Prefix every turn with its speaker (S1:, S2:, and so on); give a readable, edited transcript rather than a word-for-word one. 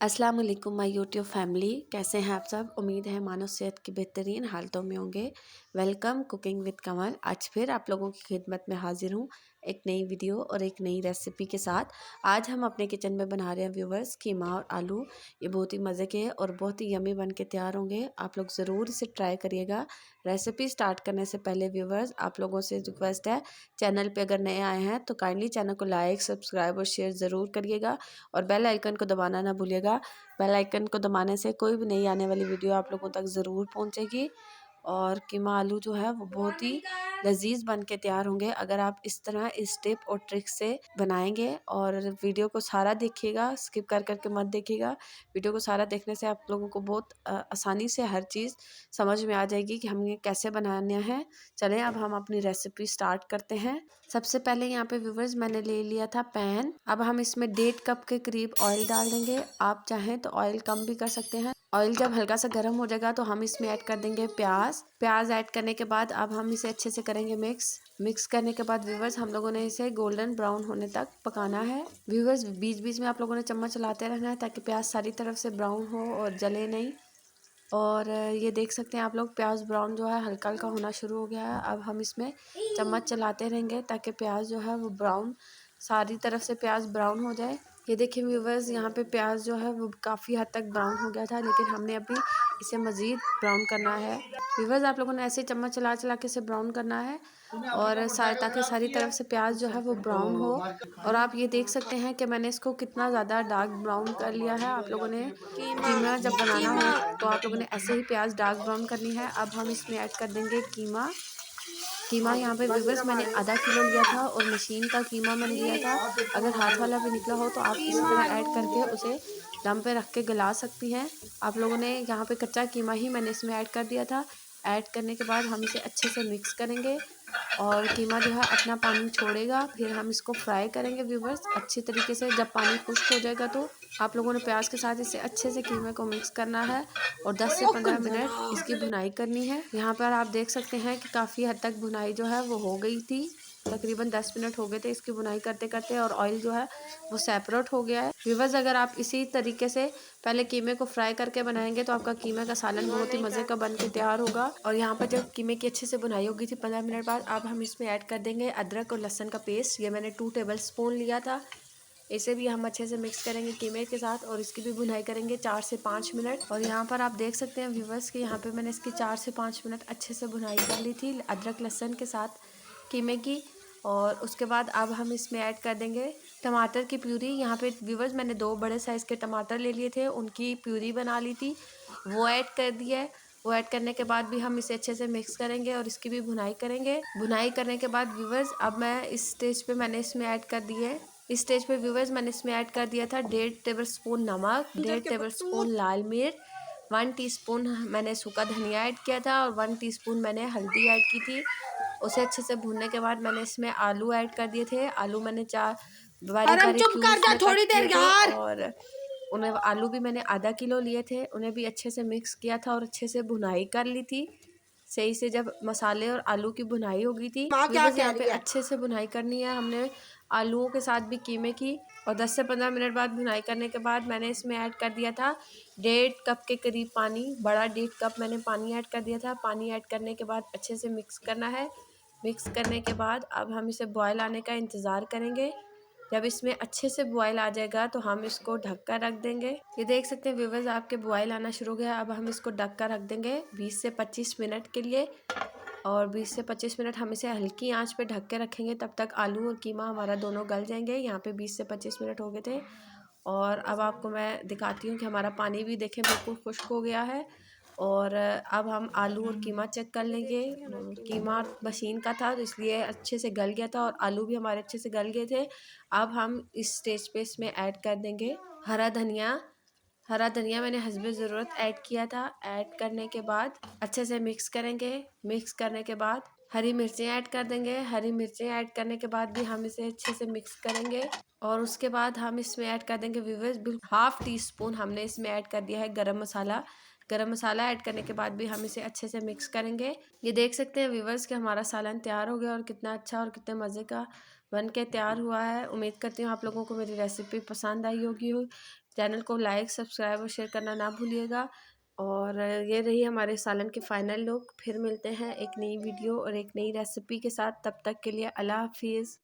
S1: अस्सलाम वालेकुम my YouTube family. कैसे हैं आप सब? उम्मीद है मानो सेहत की बेहतरीन हालतों में होंगे। वेलकम कुकिंग विद कमल। आज फिर आप लोगों की खिदमत में हाजिर हूँ एक नई वीडियो और एक नई रेसिपी के साथ। आज हम अपने किचन में बना रहे हैं व्यूवर्स कीमा और आलू। ये बहुत ही मज़े के और बहुत ही यमी बन के तैयार होंगे। आप लोग ज़रूर इसे ट्राई करिएगा। रेसिपी स्टार्ट करने से पहले व्यूवर्स आप लोगों से रिक्वेस्ट है, चैनल पर अगर नए आए हैं तो काइंडली चैनल को लाइक, सब्सक्राइब और शेयर ज़रूर करिएगा और बेल आइकन को दबाना ना भूलिएगा। बेल आइकन को दबाने से कोई भी नई आने वाली वीडियो आप लोगों तक ज़रूर पहुंचेगी। और कीमा आलू जो है वो बहुत ही लजीज बन के तैयार होंगे अगर आप इस तरह इस टिप और ट्रिक से बनाएंगे। और वीडियो को सारा देखिएगा, स्किप कर करके मत देखिएगा। वीडियो को सारा देखने से आप लोगों को बहुत आसानी से हर चीज़ समझ में आ जाएगी कि हमें कैसे बनाना है। चलें अब हम अपनी रेसिपी स्टार्ट करते हैं। सबसे पहले यहाँ पे व्यूवर्स मैंने ले लिया था पैन। अब हम इसमें 1.5 कप के करीब ऑयल डाल देंगे। आप चाहें तो ऑयल कम भी कर सकते हैं। ऑयल जब हल्का सा गर्म हो जाएगा तो हम इसमें ऐड कर देंगे प्याज ऐड करने के बाद अब हम इसे अच्छे से करेंगे मिक्स करने के बाद व्यूवर्स हम लोगों ने इसे गोल्डन ब्राउन होने तक पकाना है। व्यूवर्स बीच बीच में आप लोगों ने चम्मच चलाते रहना है ताकि प्याज सारी तरफ से ब्राउन हो और जले नहीं। और ये देख सकते हैं आप लोग प्याज ब्राउन जो है हल्का हल्का होना शुरू हो गया है। अब हम इसमें चम्मच चलाते रहेंगे ताकि प्याज जो है वो ब्राउन, सारी तरफ से प्याज ब्राउन हो जाए। ये देखिए व्यूवर्स यहाँ पे प्याज जो है वो काफ़ी हद तक ब्राउन हो गया था, लेकिन हमने अभी इसे मज़ीद ब्राउन करना है। व्यूवर्स आप लोगों ने ऐसे चम्मच चला चला के इसे ब्राउन करना है और ताकि सारी तरफ से प्याज जो है वो ब्राउन हो। और आप ये देख सकते हैं कि मैंने इसको कितना ज़्यादा डार्क ब्राउन कर लिया है। आप लोगों ने कीमा जब बनाना हो तो आप लोगों ने ऐसे ही प्याज डार्क ब्राउन करनी है। अब हम इसमें ऐड कर देंगे कीमा यहाँ पे व्यूवर्स मैंने आधा किलो लिया था और मशीन का कीमा मैंने लिया था। अगर हाथ वाला भी निकला हो तो आप इसी तरह ऐड करके उसे दम पे रख के गला सकती हैं। आप लोगों ने यहाँ पे कच्चा कीमा ही मैंने इसमें ऐड कर दिया था। ऐड करने के बाद हम इसे अच्छे से मिक्स करेंगे और कीमा जो है अपना पानी छोड़ेगा। फिर हम इसको फ्राई करेंगे व्यूवर्स अच्छी तरीके से। जब पानी खुश्क हो जाएगा तो आप लोगों ने प्याज के साथ इसे अच्छे से कीमे को मिक्स करना है और 10 से 15 मिनट इसकी भुनाई करनी है। यहाँ पर आप देख सकते हैं कि काफ़ी हद तक भुनाई जो है वो हो गई थी। तकरीबन 10 मिनट हो गए थे इसकी बुनाई करते करते और ऑयल जो है वो सेपरेट हो गया है। व्यूवर्स अगर आप इसी तरीके से पहले कीमे को फ्राई करके बनाएंगे तो आपका कीमे का सालन बहुत ही मज़े का बन के तैयार होगा। और यहाँ पर जब कीमे की अच्छे से बुनाई होगी थी 15 मिनट बाद, अब हम इसमें ऐड कर देंगे अदरक और लहसुन का पेस्ट। ये मैंने 2 टेबल स्पून लिया था। इसे भी हम अच्छे से मिक्स करेंगे कीमे के साथ और इसकी भी भुनाई करेंगे 4 से 5 मिनट। और यहाँ पर आप देख सकते हैं व्यूवर्स कि यहाँ पे मैंने इसकी 4 से 5 मिनट अच्छे से भुनाई कर ली थी अदरक लहसुन के साथ कीमे की। और उसके बाद अब हम इसमें ऐड कर देंगे टमाटर की प्यूरी। यहाँ पे व्यूवर्स मैंने 2 बड़े साइज़ के टमाटर ले लिए थे, उनकी प्यूरी बना ली थी, वो ऐड कर दी है। वो ऐड करने के बाद भी हम इसे अच्छे से मिक्स करेंगे और इसकी भी भुनाई करेंगे। भुनाई करने के बाद व्यूवर्स अब मैं इस स्टेज पे मैंने इसमें ऐड कर दी है। इस स्टेज पे व्यूवर्स मैंने इसमें ऐड कर दिया था 1.5 टेबल स्पून नमक, 1.5 टेबल स्पून लाल मिर्च, 1 टीस्पून मैंने सूखा धनिया ऐड किया था और 1 टीस्पून मैंने हल्दी ऐड की थी। उसे अच्छे से भूनने के बाद मैंने इसमें आलू ऐड कर दिए थे। आलू मैंने 4 बारीक बारीक क्यूब्स में कट किए थे और उन्हें आलू भी मैंने आधा किलो लिए थे। उन्हें भी अच्छे से मिक्स किया था और अच्छे से भुनाई कर ली थी सही से। जब मसाले और आलू की भुनाई हो गई थी बस यहाँ पे अच्छे से भुनाई करनी है हमने आलूओं के साथ भी कीमे की। और 10 से 15 मिनट बाद भुनाई करने के बाद मैंने इसमें ऐड कर दिया था 1.5 कप के करीब पानी। बड़ा 1.5 कप मैंने पानी ऐड कर दिया था। पानी ऐड करने के बाद अच्छे से मिक्स करना है। मिक्स करने के बाद अब हम इसे बॉयल आने का इंतज़ार करेंगे। जब इसमें अच्छे से बॉयल आ जाएगा तो हम इसको ढक कर रख देंगे। ये देख सकते हैं व्यूवर्स आपके बॉयल आना शुरू हो गया। अब हम इसको ढक कर रख देंगे 20 से 25 मिनट के लिए। और 20 से 25 मिनट हम इसे हल्की आंच पे ढक के रखेंगे, तब तक आलू और कीमा हमारा दोनों गल जाएंगे। यहाँ पे 20 से 25 मिनट हो गए थे और अब आपको मैं दिखाती हूँ कि हमारा पानी भी देखें बिल्कुल खुश्क हो गया है। और अब हम आलू और कीमा चेक कर लेंगे। कीमा मशीन का था तो इसलिए अच्छे से गल गया था और आलू भी हमारे अच्छे से गल गए थे। अब हम इस स्टेज पे इसमें ऐड कर देंगे हरा धनिया। हरा धनिया मैंने हस्बे ज़रूरत ऐड किया था। ऐड करने के बाद अच्छे से मिक्स करेंगे। मिक्स करने के बाद हरी मिर्चें ऐड कर देंगे। हरी मिर्चें ऐड करने के बाद भी हम इसे अच्छे से मिक्स करेंगे। और उसके बाद हम इसमें ऐड कर देंगे व्यूवर्स ½ टी स्पून हमने इसमें ऐड कर दिया है गरम मसाला। गरम मसाला ऐड करने के बाद भी हम इसे अच्छे से मिक्स करेंगे। ये देख सकते हैं व्यूवर्स कि हमारा सालन तैयार हो गया और कितना अच्छा और कितने मज़े का बन के तैयार हुआ है। उम्मीद करती हूँ आप लोगों को मेरी रेसिपी पसंद आई होगी। चैनल को लाइक, सब्सक्राइब और शेयर करना ना भूलिएगा। और ये रही हमारे सालन के फाइनल लुक। फिर मिलते हैं एक नई वीडियो और एक नई रेसिपी के साथ। तब तक के लिए अल्लाह हाफिज़।